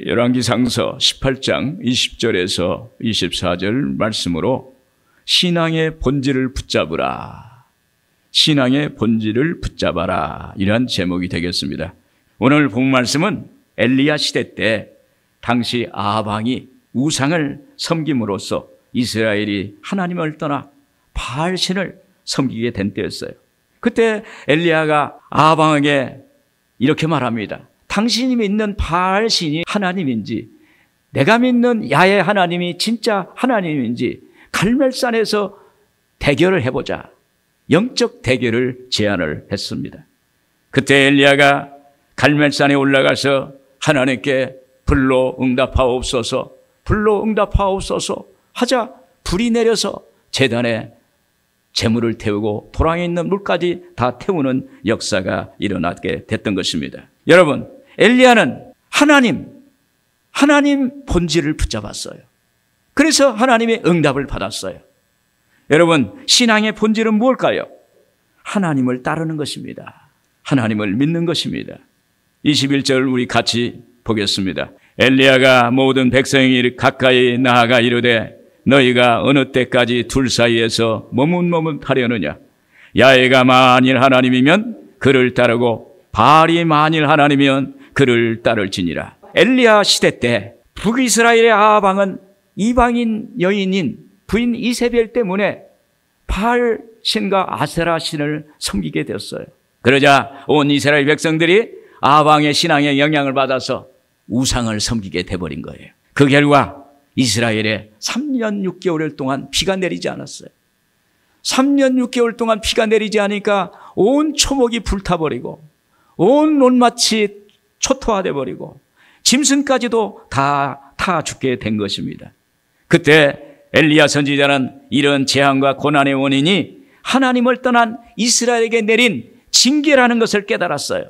열왕기상서 18장 20절에서 24절 말씀으로 신앙의 본질을 붙잡으라. 신앙의 본질을 붙잡아라. 이러한 제목이 되겠습니다. 오늘 본 말씀은 엘리야 시대 때 당시 아합 왕이 우상을 섬김으로써 이스라엘이 하나님을 떠나 바알 신을 섬기게 된 때였어요. 그때 엘리야가 아합 왕에게 이렇게 말합니다. 당신이 믿는 바알 신이 하나님인지 내가 믿는 야훼 하나님이 진짜 하나님인지 갈멜산에서 대결을 해보자. 영적 대결을 제안을 했습니다. 그때 엘리야가 갈멜산에 올라가서 하나님께 불로 응답하옵소서, 불로 응답하옵소서 하자 불이 내려서 제단에 재물을 태우고 도랑에 있는 물까지 다 태우는 역사가 일어나게 됐던 것입니다. 여러분, 엘리야는 하나님 본질을 붙잡았어요. 그래서 하나님의 응답을 받았어요. 여러분, 신앙의 본질은 무엇일까요? 하나님을 따르는 것입니다. 하나님을 믿는 것입니다. 21절 우리 같이 보겠습니다. 엘리야가 모든 백성이 가까이 나아가 이르되 너희가 어느 때까지 둘 사이에서 머뭇머뭇하려느냐? 야훼가 만일 하나님이면 그를 따르고 바알이 만일 하나님이면 그를 따를지니라. 엘리야 시대 때 북이스라엘의 아합 왕은 이방인 여인인 부인 이세벨 때문에 바알 신과 아세라 신을 섬기게 되었어요. 그러자 온 이스라엘 백성들이 아합 왕의 신앙에 영향을 받아서 우상을 섬기게 돼버린 거예요. 그 결과 이스라엘에 3년 6개월 동안 비가 내리지 않았어요. 3년 6개월 동안 비가 내리지 않으니까 온 초목이 불타버리고 온 논밭이 초토화돼 버리고 짐승까지도 다 타 죽게 된 것입니다. 그때 엘리야 선지자는 이런 재앙과 고난의 원인이 하나님을 떠난 이스라엘에게 내린 징계라는 것을 깨달았어요.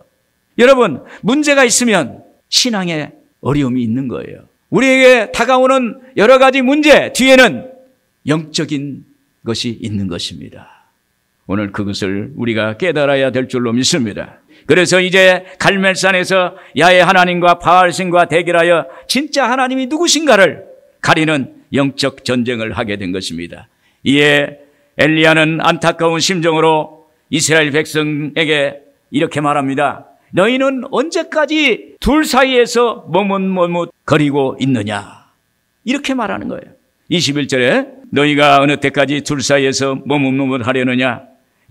여러분, 문제가 있으면 신앙에 어려움이 있는 거예요. 우리에게 다가오는 여러 가지 문제 뒤에는 영적인 것이 있는 것입니다. 오늘 그것을 우리가 깨달아야 될 줄로 믿습니다. 그래서 이제 갈멜산에서 야훼 하나님과 바알신과 대결하여 진짜 하나님이 누구신가를 가리는 영적 전쟁을 하게 된 것입니다. 이에 엘리야는 안타까운 심정으로 이스라엘 백성에게 이렇게 말합니다. 너희는 언제까지 둘 사이에서 머뭇머뭇거리고 있느냐? 이렇게 말하는 거예요. 21절에 너희가 어느 때까지 둘 사이에서 머뭇머뭇하려느냐?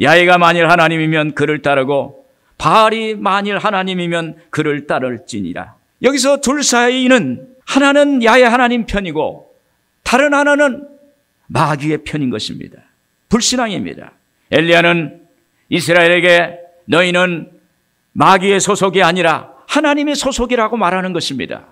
야훼가 만일 하나님이면 그를 따르고 바알이 만일 하나님이면 그를 따를지니라. 여기서 둘 사이는 하나는 야훼 하나님 편이고 다른 하나는 마귀의 편인 것입니다. 불신앙입니다. 엘리야는 이스라엘에게 너희는 마귀의 소속이 아니라 하나님의 소속이라고 말하는 것입니다.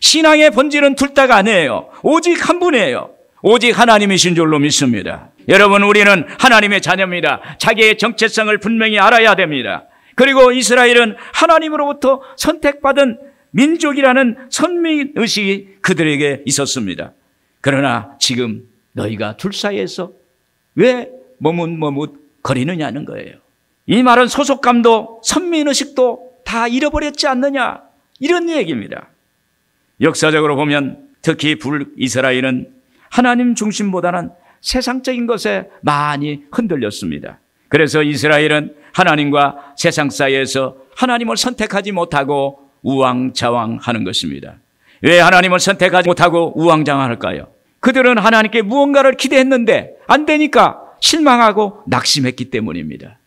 신앙의 본질은 둘 다가 아니에요. 오직 한 분이에요. 오직 하나님이신 줄로 믿습니다. 여러분, 우리는 하나님의 자녀입니다. 자기의 정체성을 분명히 알아야 됩니다. 그리고 이스라엘은 하나님으로부터 선택받은 민족이라는 선민의식이 그들에게 있었습니다. 그러나 지금 너희가 둘 사이에서 왜 머뭇머뭇거리느냐는 거예요. 이 말은 소속감도 선민의식도 다 잃어버렸지 않느냐, 이런 얘기입니다. 역사적으로 보면 특히 북이스라엘은 하나님 중심보다는 세상적인 것에 많이 흔들렸습니다. 그래서 이스라엘은 하나님과 세상 사이에서 하나님을 선택하지 못하고 우왕좌왕하는 것입니다. 왜 하나님을 선택하지 못하고 우왕좌왕할까요? 그들은 하나님께 무언가를 기대했는데 안 되니까 실망하고 낙심했기 때문입니다.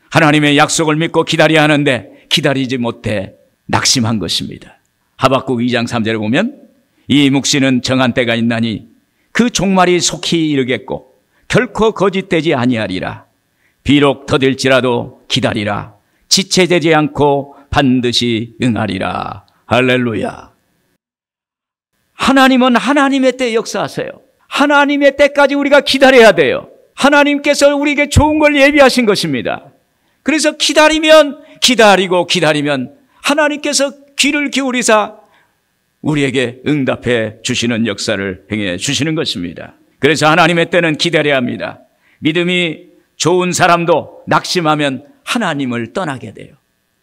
하나님의 약속을 믿고 기다려야 하는데 기다리지 못해 낙심한 것입니다. 하박국 2장 3절에 보면 이 묵시는 정한 때가 있나니 그 종말이 속히 이르겠고 결코 거짓되지 아니하리라. 비록 더딜지라도 기다리라. 지체되지 않고 반드시 응하리라. 할렐루야. 하나님은 하나님의 때에 역사하세요. 하나님의 때까지 우리가 기다려야 돼요. 하나님께서 우리에게 좋은 걸 예비하신 것입니다. 그래서 기다리면 하나님께서 귀를 기울이사 우리에게 응답해 주시는 역사를 행해 주시는 것입니다. 그래서 하나님의 때는 기다려야 합니다. 믿음이 좋은 사람도 낙심하면 하나님을 떠나게 돼요.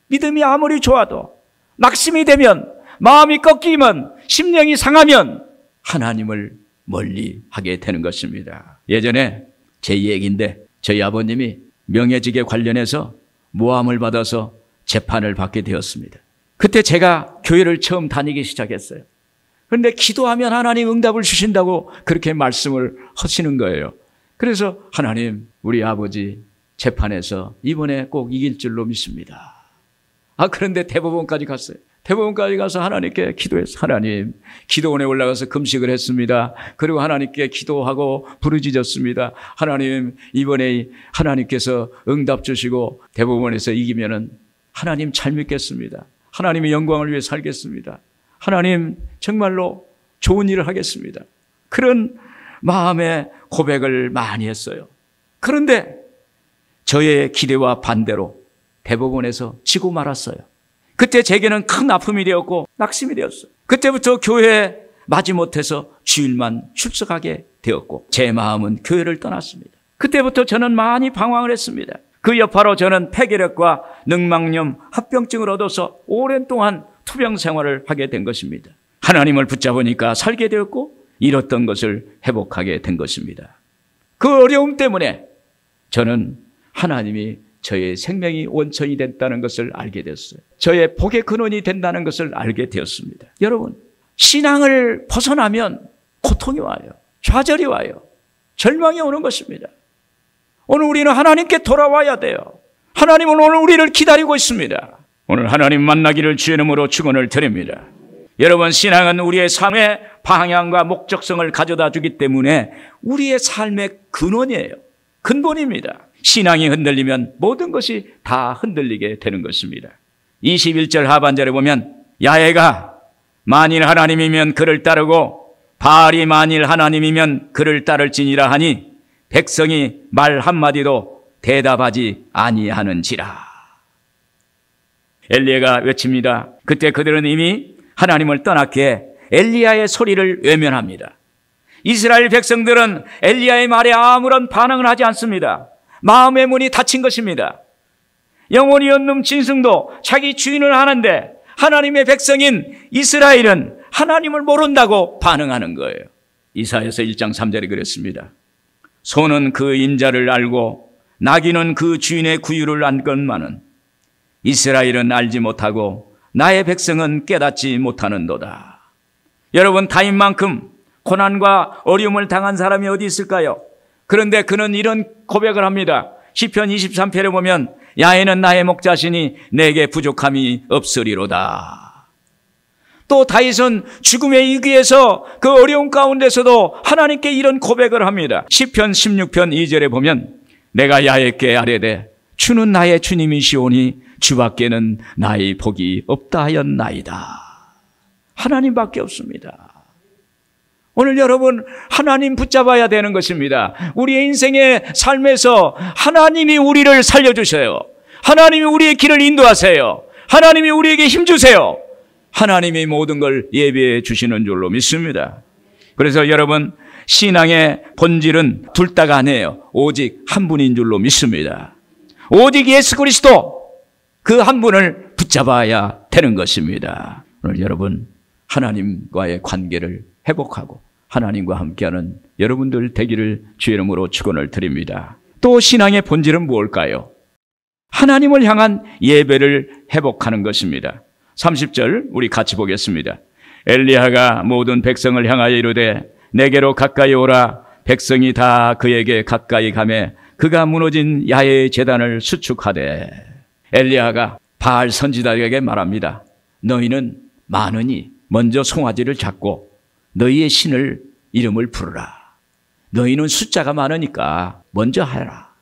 믿음이 아무리 좋아도 낙심이 되면 마음이 꺾이면, 심령이 상하면 하나님을 멀리 하게 되는 것입니다. 예전에 제 얘기인데 저희 아버님이 명예직에 관련해서 모함을 받아서 재판을 받게 되었습니다. 그때 제가 교회를 처음 다니기 시작했어요. 그런데 기도하면 하나님 응답을 주신다고 그렇게 말씀을 하시는 거예요. 그래서 하나님, 우리 아버지 재판에서 이번에 꼭 이길 줄로 믿습니다. 그런데 대법원까지 갔어요. 대법원까지 가서 하나님께 기도했어요. 하나님, 기도원에 올라가서 금식을 했습니다. 그리고 하나님께 기도하고 부르짖었습니다. 하나님, 이번에 하나님께서 응답 주시고 대법원에서 이기면은 하나님 잘 믿겠습니다. 하나님의 영광을 위해 살겠습니다. 하나님, 정말로 좋은 일을 하겠습니다. 그런 마음의 고백을 많이 했어요. 그런데 저의 기대와 반대로 대법원에서 지고 말았어요. 그때 제게는 큰 아픔이 되었고 낙심이 되었어요. 그때부터 교회에 마지못해서 주일만 출석하게 되었고 제 마음은 교회를 떠났습니다. 그때부터 저는 많이 방황을 했습니다. 그 여파로 저는 폐결핵과 늑막염, 합병증을 얻어서 오랜 동안 투병 생활을 하게 된 것입니다. 하나님을 붙잡으니까 살게 되었고 잃었던 것을 회복하게 된 것입니다. 그 어려움 때문에 저는 하나님이 저의 생명이 원천이 됐다는 것을 알게 됐어요. 저의 복의 근원이 된다는 것을 알게 되었습니다. 여러분, 신앙을 벗어나면 고통이 와요. 좌절이 와요. 절망이 오는 것입니다. 오늘 우리는 하나님께 돌아와야 돼요. 하나님은 오늘 우리를 기다리고 있습니다. 오늘 하나님 만나기를 주의 이름으로 축원을 드립니다. 여러분, 신앙은 우리의 삶의 방향과 목적성을 가져다 주기 때문에 우리의 삶의 근원이에요. 근본입니다. 신앙이 흔들리면 모든 것이 다 흔들리게 되는 것입니다. 21절 하반절에 보면 야훼가 만일 하나님이면 그를 따르고 바알이 만일 하나님이면 그를 따를지니라 하니 백성이 말 한마디도 대답하지 아니하는지라. 엘리야가 외칩니다. 그때 그들은 이미 하나님을 떠났기에 엘리야의 소리를 외면합니다. 이스라엘 백성들은 엘리야의 말에 아무런 반응을 하지 않습니다. 마음의 문이 닫힌 것입니다. 영혼이 없는 짐승도 자기 주인을 하는데 하나님의 백성인 이스라엘은 하나님을 모른다고 반응하는 거예요. 이사야서 1장 3절에 그랬습니다. 소는 그 인자를 알고 나귀는 그 주인의 구유를 안건만은 이스라엘은 알지 못하고 나의 백성은 깨닫지 못하는도다. 여러분, 다윗만큼 고난과 어려움을 당한 사람이 어디 있을까요? 그런데 그는 이런 고백을 합니다. 시편 23편에 보면 야훼는 나의 목자시니 내게 부족함이 없으리로다. 또 다윗은 죽음의 위기에서 그 어려운 가운데서도 하나님께 이런 고백을 합니다. 시편 16편 2절에 보면 내가 야훼께 아뢰되 주는 나의 주님이시오니 주밖에는 나의 복이 없다 하였나이다. 하나님밖에 없습니다. 오늘 여러분, 하나님 붙잡아야 되는 것입니다. 우리의 인생의 삶에서 하나님이 우리를 살려주세요. 하나님이 우리의 길을 인도하세요. 하나님이 우리에게 힘주세요. 하나님이 모든 걸 예비해 주시는 줄로 믿습니다. 그래서 여러분, 신앙의 본질은 둘 다가 아니에요. 오직 한 분인 줄로 믿습니다. 오직 예수 그리스도, 그 한 분을 붙잡아야 되는 것입니다. 오늘 여러분, 하나님과의 관계를 회복하고 하나님과 함께하는 여러분들 되기를 주의 이름으로 축원을 드립니다. 또 신앙의 본질은 무엇일까요? 하나님을 향한 예배를 회복하는 것입니다. 30절 우리 같이 보겠습니다. 엘리야가 모든 백성을 향하여 이르되 내게로 가까이 오라. 백성이 다 그에게 가까이 가매 그가 무너진 야훼의 제단을 수축하되. 엘리야가 바알 선지자에게 말합니다. 너희는 많으니 먼저 송아지를 잡고 너희의 신을 이름을 부르라. 너희는 숫자가 많으니까 먼저 하라.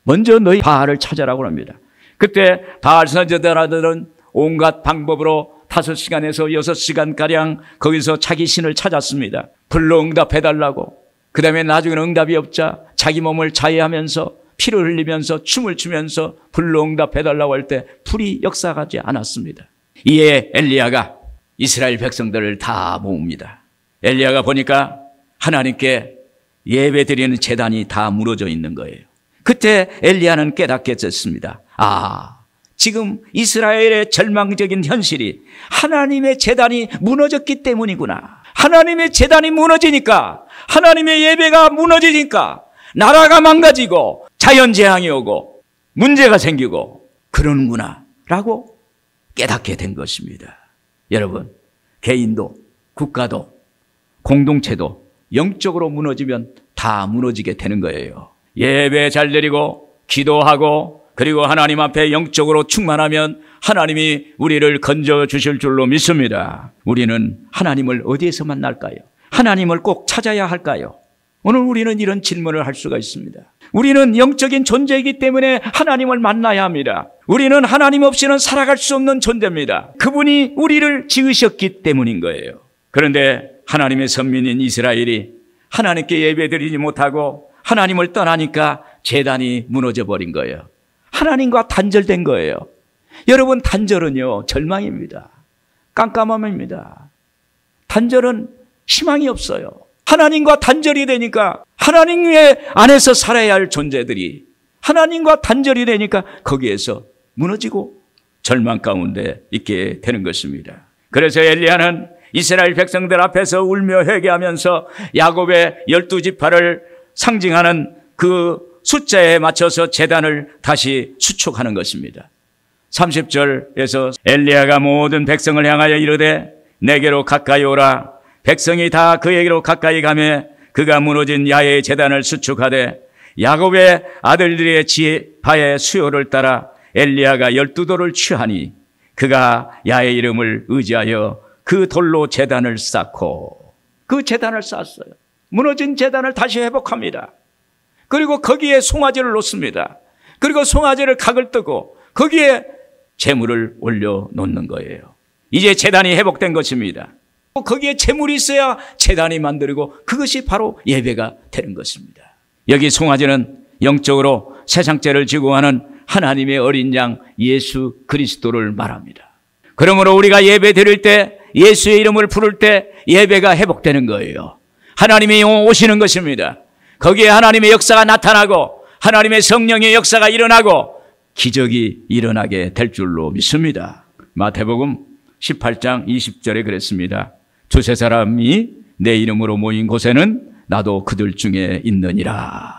먼저 너희 바알을 찾아라고 합니다. 그때 바알 선지자들은 온갖 방법으로 5시간에서 6시간가량 거기서 자기 신을 찾았습니다. 불로 응답해달라고. 그 다음에 나중에는 응답이 없자 자기 몸을 자해하면서 피를 흘리면서 춤을 추면서 불로 응답해달라고 할 때 불이 역사하지 않았습니다. 이에 엘리야가 이스라엘 백성들을 다 모읍니다. 엘리야가 보니까 하나님께 예배드리는 제단이 다 무너져 있는 거예요. 그때 엘리야는 깨닫게 됐습니다. 지금 이스라엘의 절망적인 현실이 하나님의 제단이 무너졌기 때문이구나. 하나님의 제단이 무너지니까, 하나님의 예배가 무너지니까 나라가 망가지고 자연재앙이 오고 문제가 생기고 그러는구나 라고 깨닫게 된 것입니다. 여러분, 개인도 국가도 공동체도 영적으로 무너지면 다 무너지게 되는 거예요. 예배 잘 드리고 기도하고 그리고 하나님 앞에 영적으로 충만하면 하나님이 우리를 건져 주실 줄로 믿습니다. 우리는 하나님을 어디에서 만날까요? 하나님을 꼭 찾아야 할까요? 오늘 우리는 이런 질문을 할 수가 있습니다. 우리는 영적인 존재이기 때문에 하나님을 만나야 합니다. 우리는 하나님 없이는 살아갈 수 없는 존재입니다. 그분이 우리를 지으셨기 때문인 거예요. 그런데 하나님의 선민인 이스라엘이 하나님께 예배드리지 못하고 하나님을 떠나니까 제단이 무너져 버린 거예요. 하나님과 단절된 거예요. 여러분, 단절은요, 절망입니다. 깜깜함입니다. 단절은 희망이 없어요. 하나님과 단절이 되니까 하나님의 안에서 살아야 할 존재들이 하나님과 단절이 되니까 거기에서 무너지고 절망 가운데 있게 되는 것입니다. 그래서 엘리야는 이스라엘 백성들 앞에서 울며 회개하면서 야곱의 12지파를 상징하는 그 숫자에 맞춰서 제단을 다시 수축하는 것입니다. 30절에서 엘리야가 모든 백성을 향하여 이르되 내게로 가까이 오라. 백성이 다 그에게로 가까이 가매 그가 무너진 야의 제단을 수축하되 야곱의 아들들의 지파의 수요를 따라 엘리야가 12돌을 취하니 그가 야의 이름을 의지하여 그 돌로 제단을 쌓고 그 제단을 쌓았어요. 무너진 제단을 다시 회복합니다. 그리고 거기에 송아지를 놓습니다. 그리고 송아지를 각을 뜨고 거기에 제물을 올려놓는 거예요. 이제 제단이 회복된 것입니다. 거기에 제물이 있어야 제단이 만들고 그것이 바로 예배가 되는 것입니다. 여기 송아지는 영적으로 세상죄를 지고 가는 하나님의 어린 양 예수 그리스도를 말합니다. 그러므로 우리가 예배 드릴 때 예수의 이름을 부를 때 예배가 회복되는 거예요. 하나님이 오시는 것입니다. 거기에 하나님의 역사가 나타나고 하나님의 성령의 역사가 일어나고 기적이 일어나게 될 줄로 믿습니다. 마태복음 18장 20절에 그랬습니다. 두세 사람이 내 이름으로 모인 곳에는 나도 그들 중에 있느니라.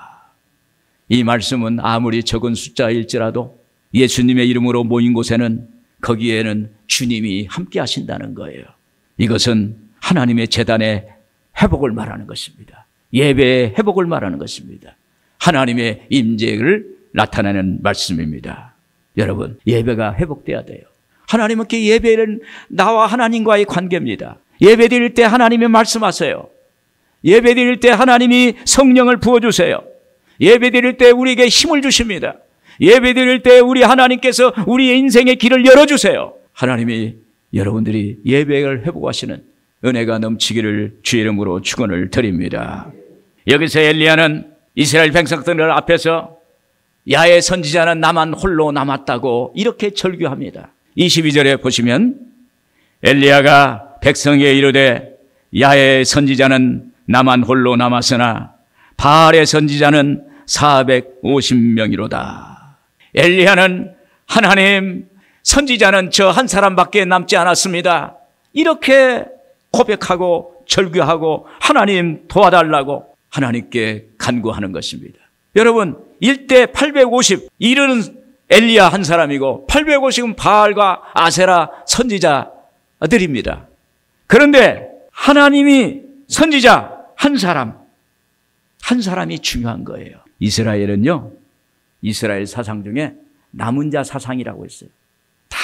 이 말씀은 아무리 적은 숫자일지라도 예수님의 이름으로 모인 곳에는 거기에는 주님이 함께 하신다는 거예요. 이것은 하나님의 제단의 회복을 말하는 것입니다. 예배의 회복을 말하는 것입니다. 하나님의 임재를 나타내는 말씀입니다. 여러분, 예배가 회복돼야 돼요. 하나님께 예배는 나와 하나님과의 관계입니다. 예배 드릴 때 하나님이 말씀하세요. 예배 드릴 때 하나님이 성령을 부어주세요. 예배 드릴 때 우리에게 힘을 주십니다. 예배 드릴 때 우리 하나님께서 우리의 인생의 길을 열어주세요. 하나님이 여러분들이 예배를 회복하시는 은혜가 넘치기를 주의 이름으로 축원을 드립니다. 여기서 엘리야는 이스라엘 백성들 앞에서 야의 선지자는 나만 홀로 남았다고 이렇게 절규합니다. 22절에 보시면 엘리야가 백성에게 이르되 야의 선지자는 나만 홀로 남았으나 바알의 선지자는 450명이로다. 엘리야는 하나님, 선지자는 저 한 사람밖에 남지 않았습니다. 이렇게 고백하고 절규하고 하나님 도와달라고 하나님께 간구하는 것입니다. 여러분, 1대 850 이르는 엘리야 한 사람이고 850은 바알과 아세라 선지자들입니다. 그런데 하나님이 선지자 한 사람이 중요한 거예요. 이스라엘은요, 이스라엘 사상 중에 남은 자 사상이라고 했어요. 다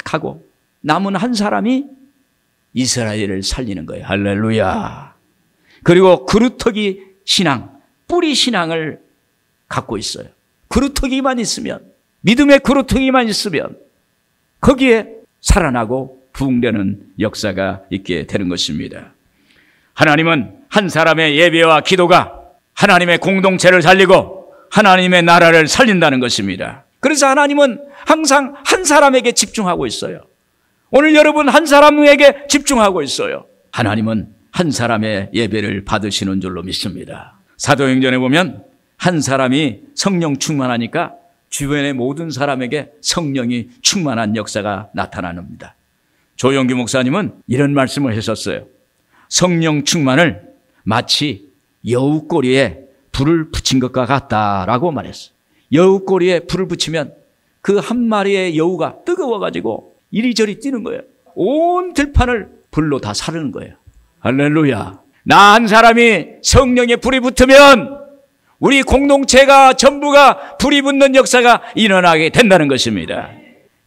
가고 남은 한 사람이 이스라엘을 살리는 거예요. 할렐루야. 그리고 그루터기 신앙, 뿌리 신앙을 갖고 있어요. 그루터기만 있으면, 믿음의 그루터기만 있으면 거기에 살아나고 부흥되는 역사가 있게 되는 것입니다. 하나님은 한 사람의 예배와 기도가 하나님의 공동체를 살리고 하나님의 나라를 살린다는 것입니다. 그래서 하나님은 항상 한 사람에게 집중하고 있어요. 오늘 여러분 한 사람에게 집중하고 있어요. 하나님은 한 사람의 예배를 받으시는 줄로 믿습니다. 사도행전에 보면 한 사람이 성령 충만하니까 주변의 모든 사람에게 성령이 충만한 역사가 나타납니다. 조영규 목사님은 이런 말씀을 했었어요. 성령 충만을 마치 여우꼬리에 불을 붙인 것과 같다라고 말했어요. 여우꼬리에 불을 붙이면 그 한 마리의 여우가 뜨거워가지고 이리저리 뛰는 거예요. 온 들판을 불로 다 사르는 거예요. 할렐루야. 나 한 사람이 성령에 불이 붙으면 우리 공동체가 전부가 불이 붙는 역사가 일어나게 된다는 것입니다.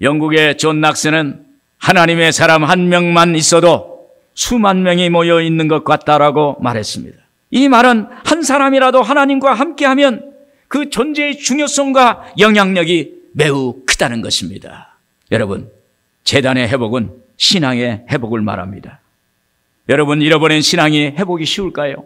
영국의 존 낙스는 하나님의 사람 한 명만 있어도 수만 명이 모여 있는 것 같다라고 말했습니다. 이 말은 한 사람이라도 하나님과 함께하면 그 존재의 중요성과 영향력이 매우 크다는 것입니다. 여러분, 재단의 회복은 신앙의 회복을 말합니다. 여러분, 잃어버린 신앙이 회복이 쉬울까요?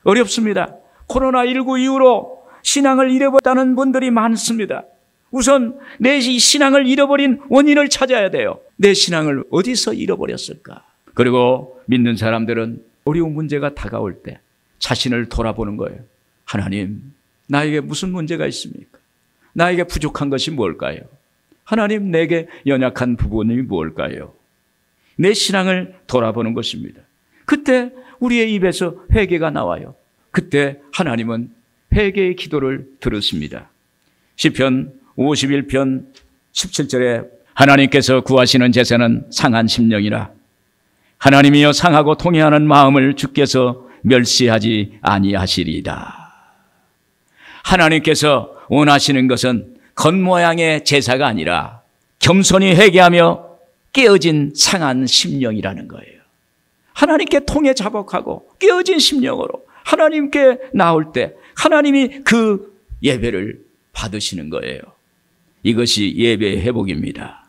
어렵습니다. 코로나19 이후로 신앙을 잃어버렸다는 분들이 많습니다. 우선 내 신앙을 잃어버린 원인을 찾아야 돼요. 내 신앙을 어디서 잃어버렸을까? 그리고 믿는 사람들은 어려운 문제가 다가올 때 자신을 돌아보는 거예요. 하나님, 나에게 무슨 문제가 있습니까? 나에게 부족한 것이 뭘까요? 하나님, 내게 연약한 부분이 뭘까요? 내 신앙을 돌아보는 것입니다. 그때 우리의 입에서 회개가 나와요. 그때 하나님은 회개의 기도를 들으십니다. 시편 51편 17절에 하나님께서 구하시는 제사는 상한 심령이라. 하나님이여 상하고 통회하는 마음을 주께서 멸시하지 아니하시리이다. 하나님께서 원하시는 것은 겉모양의 제사가 아니라 겸손히 회개하며 깨어진 상한 심령이라는 거예요. 하나님께 통해 자복하고 깨어진 심령으로 하나님께 나올 때 하나님이 그 예배를 받으시는 거예요. 이것이 예배의 회복입니다.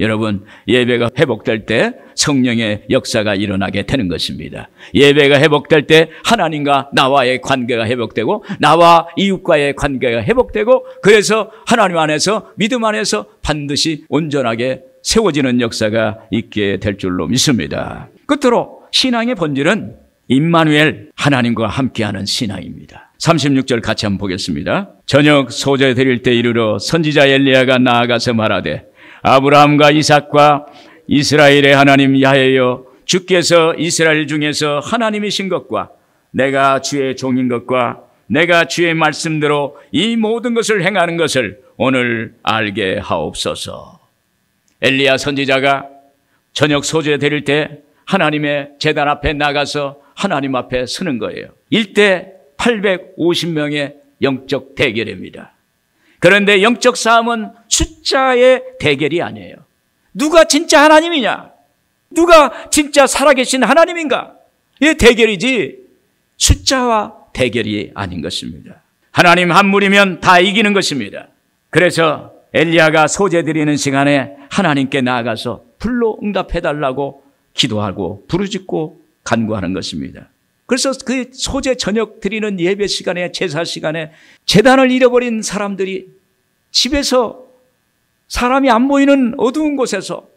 여러분, 예배가 회복될 때 성령의 역사가 일어나게 되는 것입니다. 예배가 회복될 때 하나님과 나와의 관계가 회복되고 나와 이웃과의 관계가 회복되고 그래서 하나님 안에서 믿음 안에서 반드시 온전하게 세워지는 역사가 있게 될 줄로 믿습니다. 끝으로 신앙의 본질은 임마누엘, 하나님과 함께하는 신앙입니다. 36절 같이 한번 보겠습니다. 저녁 소재 드릴 때 이르러 선지자 엘리야가 나아가서 말하되 아브라함과 이삭과 이스라엘의 하나님 야훼여 주께서 이스라엘 중에서 하나님이신 것과 내가 주의 종인 것과 내가 주의 말씀대로 이 모든 것을 행하는 것을 오늘 알게 하옵소서. 엘리야 선지자가 저녁 소재 드릴 때 하나님의 제단 앞에 나가서 하나님 앞에 서는 거예요. 일대 850명의 영적 대결입니다. 그런데 영적 싸움은 숫자의 대결이 아니에요. 누가 진짜 하나님이냐? 누가 진짜 살아계신 하나님인가? 이 대결이지 숫자와 대결이 아닌 것입니다. 하나님 한 무리면 다 이기는 것입니다. 그래서 엘리야가 소재 드리는 시간에 하나님께 나아가서 불로 응답해달라고 기도하고 부르짖고 간구하는 것입니다. 그래서 그 소재 저녁 드리는 예배 시간에 제사 시간에 제단을 잃어버린 사람들이 집에서 사람이 안 보이는 어두운 곳에서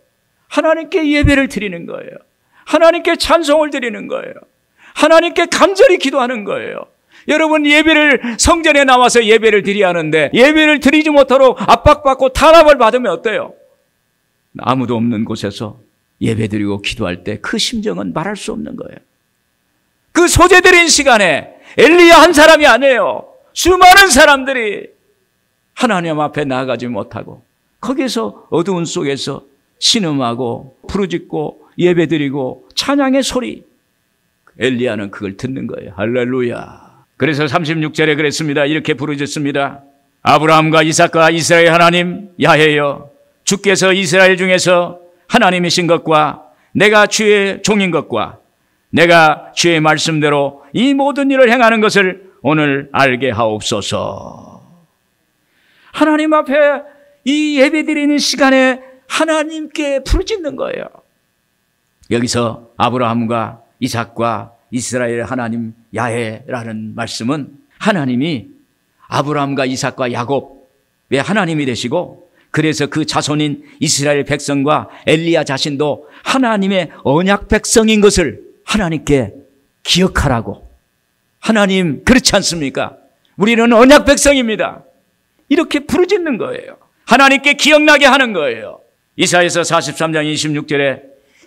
하나님께 예배를 드리는 거예요. 하나님께 찬송을 드리는 거예요. 하나님께 간절히 기도하는 거예요. 여러분, 예배를 성전에 나와서 예배를 드려야 하는데 예배를 드리지 못하도록 압박받고 탄압을 받으면 어때요? 아무도 없는 곳에서 예배 드리고 기도할 때 그 심정은 말할 수 없는 거예요. 그 소재 드린 시간에 엘리야 한 사람이 아니에요. 수많은 사람들이 하나님 앞에 나아가지 못하고 거기서 어두운 속에서 신음하고 부르짖고 예배드리고 찬양의 소리, 엘리야는 그걸 듣는 거예요. 할렐루야. 그래서 36절에 그랬습니다. 이렇게 부르짖습니다. 아브라함과 이삭과 이스라엘 하나님 야훼여 주께서 이스라엘 중에서 하나님이신 것과 내가 주의 종인 것과 내가 주의 말씀대로 이 모든 일을 행하는 것을 오늘 알게 하옵소서. 하나님 앞에 이 예배드리는 시간에 하나님께 부르짖는 거예요. 여기서 아브라함과 이삭과 이스라엘 하나님 야훼라는 말씀은 하나님이 아브라함과 이삭과 야곱의 하나님이 되시고 그래서 그 자손인 이스라엘 백성과 엘리야 자신도 하나님의 언약 백성인 것을 하나님께 기억하라고. 하나님 그렇지 않습니까? 우리는 언약 백성입니다. 이렇게 부르짖는 거예요. 하나님께 기억나게 하는 거예요. 이사야서 43장 26절에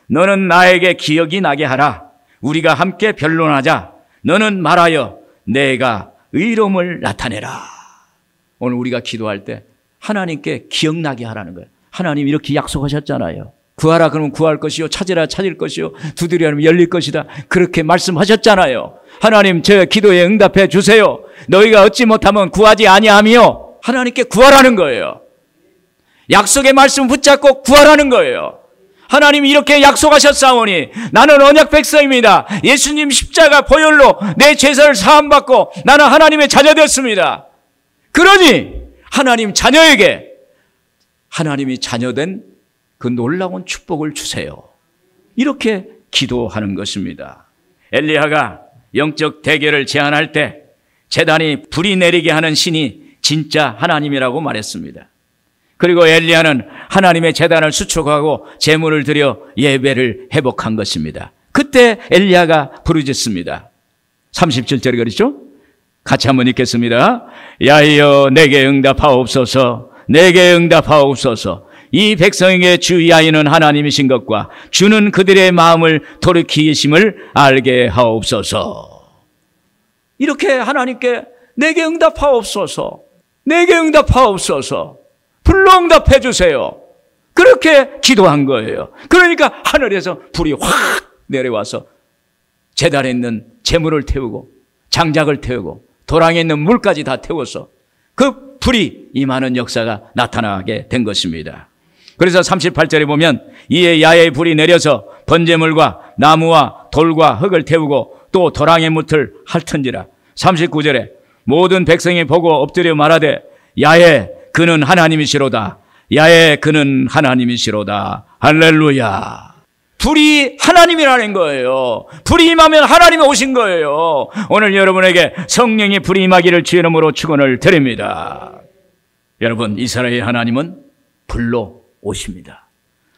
너는 나에게 기억이 나게 하라. 우리가 함께 변론하자. 너는 말하여 내가 의로움을 나타내라. 오늘 우리가 기도할 때 하나님께 기억나게 하라는 거예요. 하나님 이렇게 약속하셨잖아요. 구하라 그러면 구할 것이요, 찾으라 찾을 것이요, 두드리라 하면 열릴 것이다. 그렇게 말씀하셨잖아요. 하나님 제 기도에 응답해 주세요. 너희가 얻지 못하면 구하지 아니하며 하나님께 구하라는 거예요. 약속의 말씀 붙잡고 구하라는 거예요. 하나님이 이렇게 약속하셨사오니 나는 언약 백성입니다. 예수님 십자가 보혈로 내 죄를 사함받고 나는 하나님의 자녀 되었습니다. 그러니 하나님 자녀에게 하나님이 자녀된 그 놀라운 축복을 주세요. 이렇게 기도하는 것입니다. 엘리야가 영적 대결을 제안할 때 제단이 불이 내리게 하는 신이 진짜 하나님이라고 말했습니다. 그리고 엘리야는 하나님의 제단을 수축하고 제물을 드려 예배를 회복한 것입니다. 그때 엘리야가 부르짖습니다. 37절에 그렇죠? 같이 한번 읽겠습니다. 야히여 내게 응답하옵소서. 내게 응답하옵소서. 이 백성에게 주 야히는 하나님이신 것과 주는 그들의 마음을 돌이키심을 알게 하옵소서. 이렇게 하나님께 내게 응답하옵소서. 내게 응답하옵소서. 불로 응답해 주세요. 그렇게 기도한 거예요. 그러니까 하늘에서 불이 확 내려와서 제단에 있는 재물을 태우고 장작을 태우고 도랑에 있는 물까지 다 태워서 그 불이 임하는 역사가 나타나게 된 것입니다. 그래서 38절에 보면 이에 야의 불이 내려서 번제물과 나무와 돌과 흙을 태우고 또 도랑의 뭇을 핥은지라. 39절에 모든 백성이 보고 엎드려 말하되 야의 그는 하나님이시로다. 야의 그는 하나님이시로다. 할렐루야. 불이 하나님이라는 거예요. 불이 임하면 하나님이 오신 거예요. 오늘 여러분에게 성령의 불이 임하기를 주의 이름으로 축원을 드립니다. 여러분, 이스라엘 하나님은 불로 오십니다.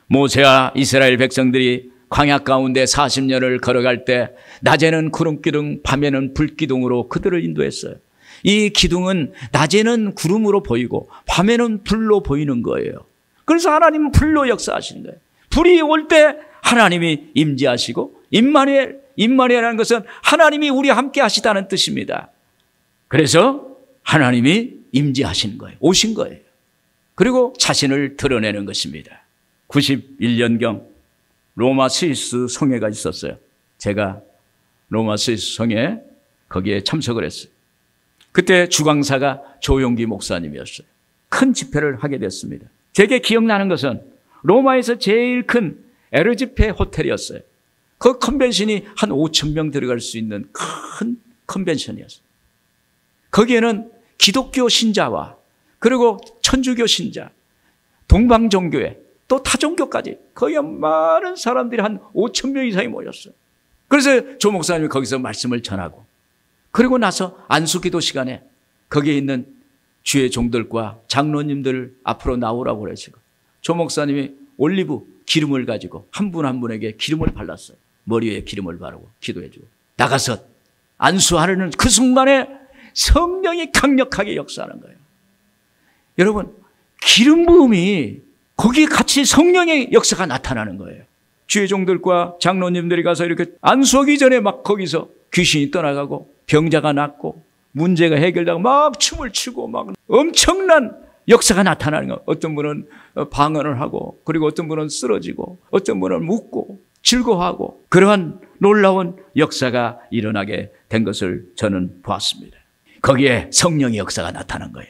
모세와 이스라엘 백성들이 광야 가운데 40년을 걸어갈 때 낮에는 구름기둥, 밤에는 불기둥으로 그들을 인도했어요. 이 기둥은 낮에는 구름으로 보이고 밤에는 불로 보이는 거예요. 그래서 하나님은 불로 역사하시는 거예요. 불이 올 때 하나님이 임재하시고 임마누엘이라는 것은 하나님이 우리와 함께 하시다는 뜻입니다. 그래서 하나님이 임재하시는 거예요. 오신 거예요. 그리고 자신을 드러내는 것입니다. 91년경 로마 스위스 성회가 있었어요. 제가 로마 스위스 성회에 거기에 참석을 했어요. 그때 주강사가 조용기 목사님이었어요. 큰 집회를 하게 됐습니다. 제게 기억나는 것은 로마에서 제일 큰 에르지페 호텔이었어요. 그 컨벤션이 한 5,000명 들어갈 수 있는 큰 컨벤션이었어요. 거기에는 기독교 신자와 그리고 천주교 신자, 동방종교회, 또 타종교까지 거의 많은 사람들이 한 5,000명 이상이 모였어요. 그래서 조 목사님이 거기서 말씀을 전하고 그리고 나서 안수기도 시간에 거기에 있는 주의 종들과 장로님들 앞으로 나오라고 그러시고 조 목사님이 올리브 기름을 가지고 한 분 한 분에게 기름을 발랐어요. 머리 위에 기름을 바르고 기도해주고 나가서 안수하려는 그 순간에 성령이 강력하게 역사하는 거예요. 여러분, 기름 부음이 거기에 같이 성령의 역사가 나타나는 거예요. 주의 종들과 장로님들이 가서 이렇게 안수하기 전에 막 거기서 귀신이 떠나가고 병자가 낫고 문제가 해결되고 막 춤을 추고 막 엄청난 역사가 나타나는 거예요. 어떤 분은 방언을 하고 그리고 어떤 분은 쓰러지고 어떤 분은 웃고 즐거워하고 그러한 놀라운 역사가 일어나게 된 것을 저는 보았습니다. 거기에 성령의 역사가 나타난 거예요.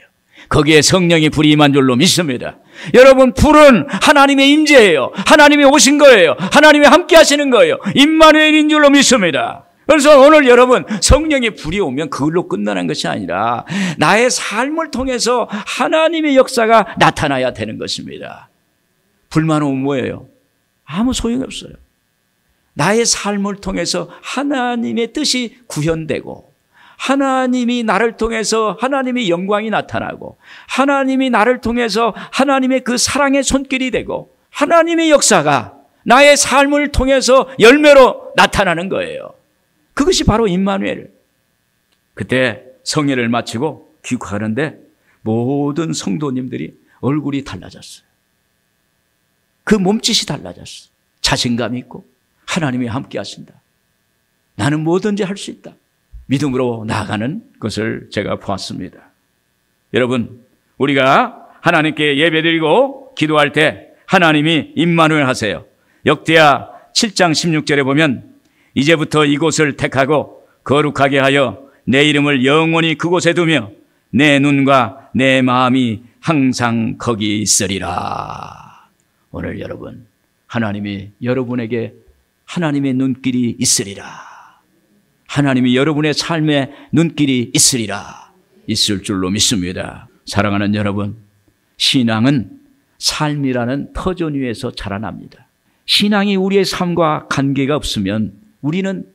거기에 성령이 불이 임한 줄로 믿습니다. 여러분, 불은 하나님의 임재예요. 하나님이 오신 거예요. 하나님이 함께 하시는 거예요. 임마누엘인 줄로 믿습니다. 그래서 오늘 여러분, 성령의 불이 오면 그걸로 끝나는 것이 아니라 나의 삶을 통해서 하나님의 역사가 나타나야 되는 것입니다. 불만 오면 뭐예요? 아무 소용이 없어요. 나의 삶을 통해서 하나님의 뜻이 구현되고 하나님이 나를 통해서 하나님의 영광이 나타나고 하나님이 나를 통해서 하나님의 그 사랑의 손길이 되고 하나님의 역사가 나의 삶을 통해서 열매로 나타나는 거예요. 그것이 바로 임마누엘. 그때 성회를 마치고 귀국하는데 모든 성도님들이 얼굴이 달라졌어요. 그 몸짓이 달라졌어요. 자신감 있고 하나님이 함께 하신다. 나는 뭐든지 할 수 있다. 믿음으로 나아가는 것을 제가 보았습니다. 여러분, 우리가 하나님께 예배드리고 기도할 때 하나님이 임마누엘 하세요. 역대하 7장 16절에 보면 이제부터 이곳을 택하고 거룩하게 하여 내 이름을 영원히 그곳에 두며 내 눈과 내 마음이 항상 거기 있으리라. 오늘 여러분, 하나님이 여러분에게 하나님의 눈길이 있으리라. 하나님이 여러분의 삶에 눈길이 있으리라. 있을 줄로 믿습니다. 사랑하는 여러분, 신앙은 삶이라는 터전 위에서 자라납니다. 신앙이 우리의 삶과 관계가 없으면 우리는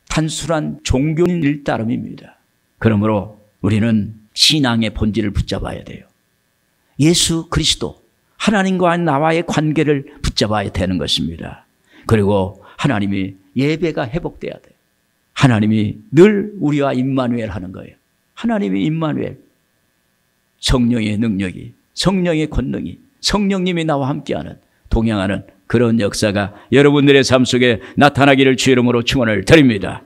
단순한 종교인 일따름입니다. 그러므로 우리는 신앙의 본질을 붙잡아야 돼요. 예수 그리스도, 하나님과 나와의 관계를 붙잡아야 되는 것입니다. 그리고 하나님이 예배가 회복돼야 돼요. 하나님이 늘 우리와 임마누엘 하는 거예요. 하나님이 임마누엘, 성령의 능력이, 성령의 권능이, 성령님이 나와 함께하는, 동행하는 그런 역사가 여러분들의 삶 속에 나타나기를 주의 이름으로 축원을 드립니다.